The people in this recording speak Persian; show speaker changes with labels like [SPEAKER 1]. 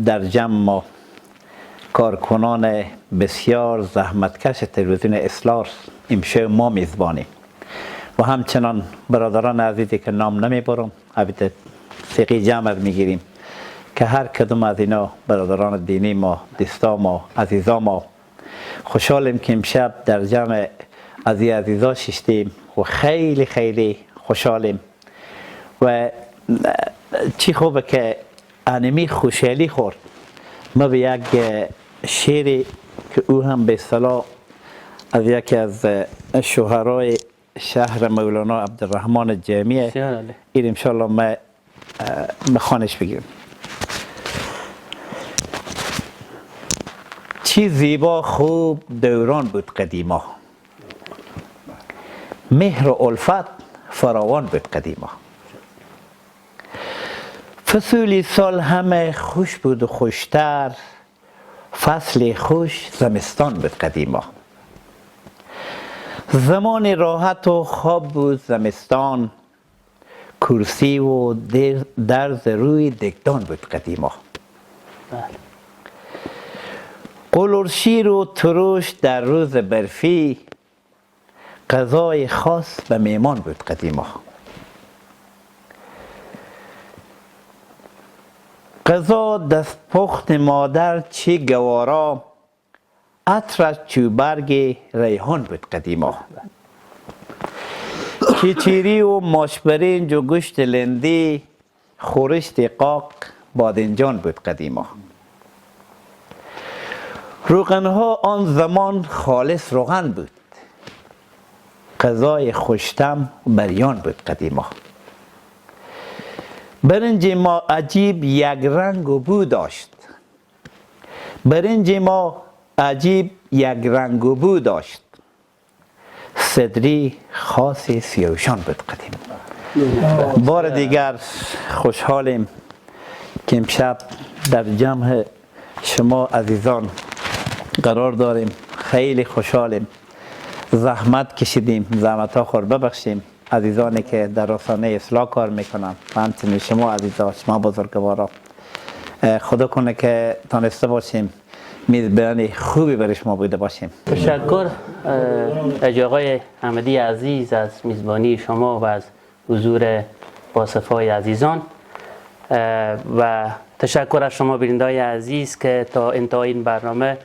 [SPEAKER 1] در جمع ما کارکنان بسیار زحمتکش تلویزیون اسلار امشب ما میزبانیم و همچنان برادران عزیزی که نام نمیبرم البته ثقی جمع میگیریم که هر کدوم از اینا برادران دینی ما، دوستا ما، عزیزا ما، خوشحالیم که امشب در جمع از این عزیزا ششتیم و خیلی خیلی خوشحالیم و چی خوبه که انمی خوشحالی خورد. ما به یک شعری که او هم به اصطلاح از یکی از شهرای شهر مولانا عبدالرحمن جامیه این انشاءالله ما مخانش بگیرم. چی زیبا خوب دوران بود قدیما، مهر و الفت فراوان بود قدیما. فصولی سال همه خوش بود و خوشتر، فصل خوش زمستان بود قدیما. زمان راحت و خواب بود زمستان، کرسی و درز روی دکدان بود قدیما. قلرشیر و تروش در روز برفی، غذای خاص به میمان بود قدیما. غذا دست پخت مادر چی گوارا، عطر چوبرگ ریحان بود قدیما. کیچیری و ماشبرنج و گوشت لندی، خورشت قاق بادنجان بود قدیما. روغنها آن زمان خالص روغن بود، غذای خوشتم بریان بود قدیما. برنج ما عجیب یک رنگ و بو داشت، برنج ما عجیب یک رنگ و بو داشت، صدری خاص سیاوشان بود قدیما. بار دیگر خوشحالیم که امشب در جمع شما عزیزان قرار داریم. خیلی خوشحالیم، زحمت کشیدیم، زحمت ها خود ببخشیم عزیزانی که در رسانه اصلاح کار میکنن و همچنین شما عزیزان، شما بزرگوارا. خدا کنه که تانسته باشیم میزبانی خوبی برای شما بوده باشیم.
[SPEAKER 2] تشکر از آقای احمدی عزیز از میزبانی شما و از حضور باصفای عزیزان و تشکر از شما بینندگان عزیز که تا انتهای این برنامه